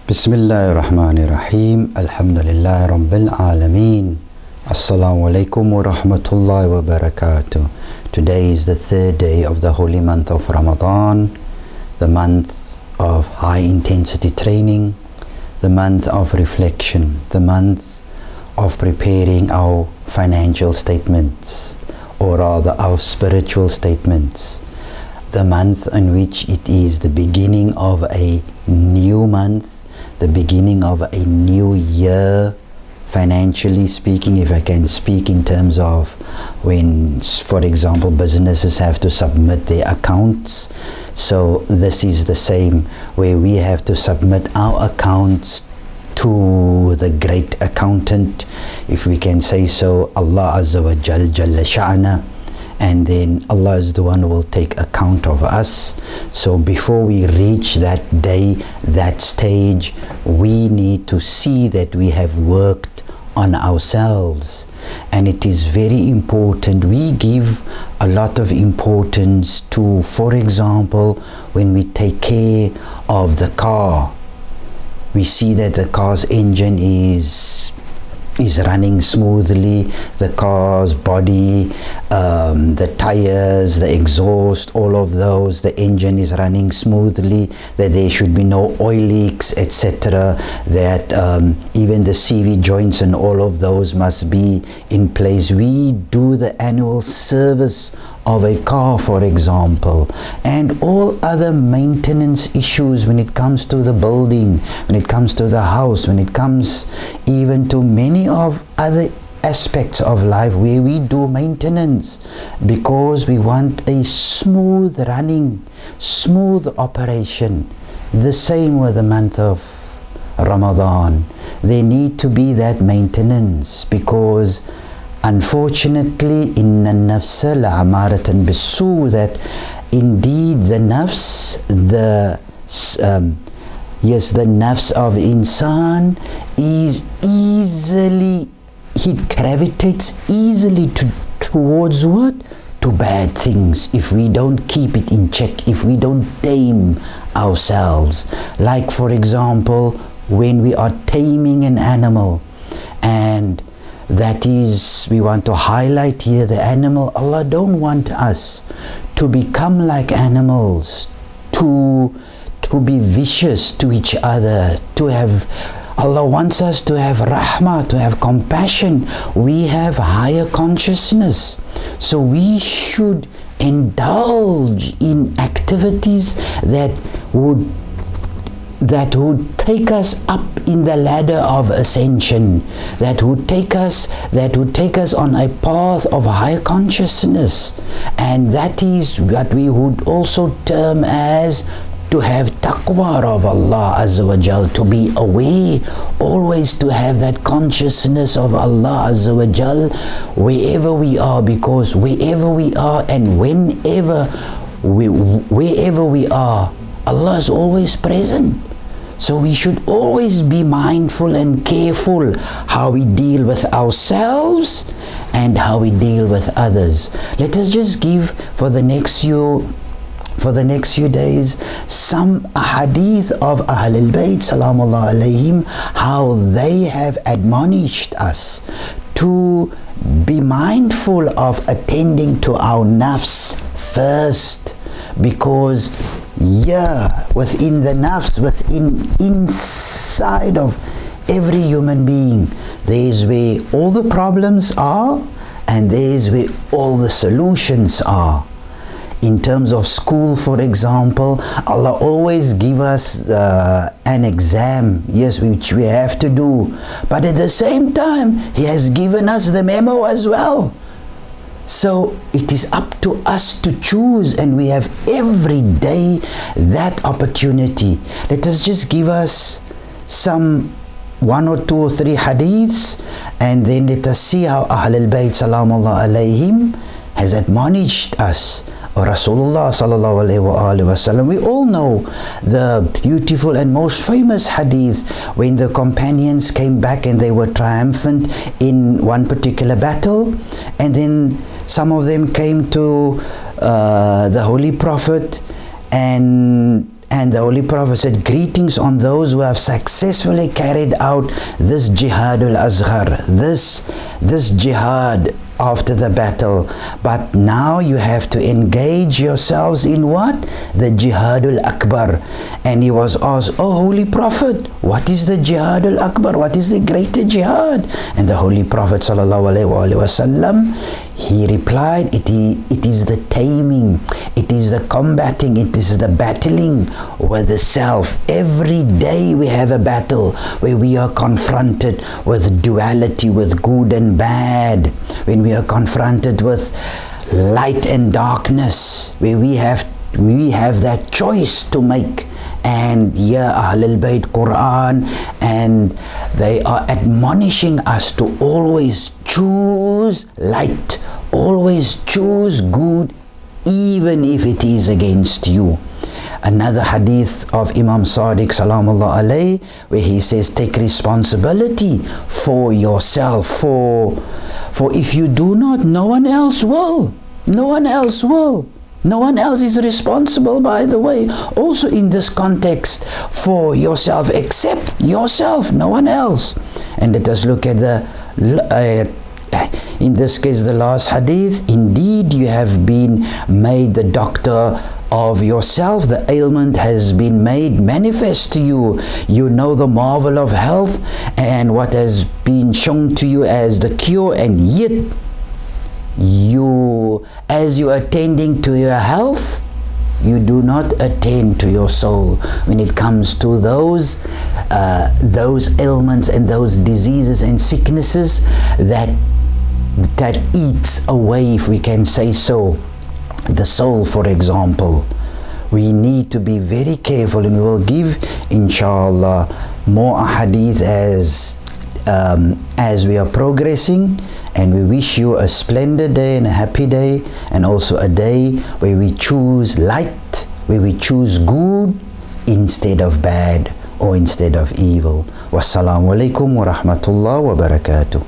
Bismillahirrahmanirrahim. Alhamdulillah Rabbil Alameen. Assalamu alaikum wa rahmatullahi wa barakatuh. Today is the third day of the holy month of Ramadan, the month of high intensity training, the month of reflection, the month of preparing our financial statements, or rather our spiritual statements, the month in which it is the beginning of a new month, the beginning of a new year, financially speaking, if I can speak in terms of when, for example, businesses have to submit their accounts. So this is the same, where we have to submit our accounts to the great accountant, if we can say so, Allah Azza wa Jalla Sha'na. And then Allah is the one who will take account of us. So before we reach that day, that stage, we need to see that we have worked on ourselves. And it is very important. We give a lot of importance to, for example, when we take care of the car, we see that the car's engine is running smoothly, the car's body, the tires, the exhaust, all of those, the engine is running smoothly, that there should be no oil leaks, etc., that even the CV joints and all of those must be in place. We do the annual service of a car, for example, and all other maintenance issues when it comes to the building, when it comes to the house, when it comes even to many of other aspects of life where we do maintenance, because we want a smooth running, smooth operation. The same with the month of Ramadan. There need to be that maintenance, because unfortunately, inna nafsa la'amaratan bisu, that indeed the nafs, the nafs of insan is easily, it gravitates easily towards what? To bad things, if we don't keep it in check, if we don't tame ourselves. Like, for example, when we are taming an animal, and that is, we want to highlight here the animal. Allah don't want us to become like animals, to be vicious to each other, to have, Allah wants us to have rahmah, to have compassion. We have higher consciousness, so we should indulge in activities that would take us up in the ladder of ascension, that would take us on a path of higher consciousness. And that is what we would also term as to have taqwa of Allah Azza wa Jal, to be aware, always to have that consciousness of Allah Azza wa Jal wherever we are, because wherever we are and wherever we are, Allah is always present. So we should always be mindful and careful how we deal with ourselves and how we deal with others. Let us just give for the next few days some hadith of Ahlul Bayt salamullah alayhim, how they have admonished us to be mindful of attending to our nafs first, because within the nafs, inside of every human being, there is where all the problems are, and there is where all the solutions are. In terms of school, for example, Allah always give us an exam, yes, which we have to do, but at the same time He has given us the memo as well. So it is up to us to choose, and we have every day that opportunity. Let us just give us some 1 or 2 or 3 hadiths, and then let us see how Ahlul Bayt salamullah alayhim has admonished us. Or Rasulullah sallallahu alayhi wa sallam. We all know the beautiful and most famous hadith when the companions came back and they were triumphant in one particular battle, and then some of them came to the Holy Prophet and And the Holy Prophet said, greetings on those who have successfully carried out this jihadul azhar, this jihad after the battle. But now you have to engage yourselves in what? The jihadul akbar. And he was asked, oh Holy Prophet, what is the jihadul akbar? What is the greater jihad? And the Holy Prophet sallallahu alaihi wasallam, he replied, it is the taming, it is the combating, it is the battling with the self. Every day we have a battle where we are confronted with duality, with good and bad, when we are confronted with light and darkness, where we have that choice to make. And here Ahlul Bayt Quran, and they are admonishing us to always choose light, always choose good, even if it is against you. Another hadith of Imam Sadiq salamullah alayhi, where he says, take responsibility for yourself, for if you do not, no one else will. No one else will. No one else is responsible, by the way. Also in this context, for yourself, except yourself, no one else. And let us look at in this case, the last hadith. Indeed, you have been made the doctor of yourself. The ailment has been made manifest to you. You know the marvel of health and what has been shown to you as the cure, and yet as you are attending to your health, you do not attend to your soul when it comes to those ailments and those diseases and sicknesses that eats away, if we can say so, the soul, for example. We need to be very careful, and we will give inshallah more hadith as we are progressing. And we wish you a splendid day and a happy day, and also a day where we choose light, where we choose good instead of bad or instead of evil. Wassalamu alaikum wa rahmatullah wa barakatuh.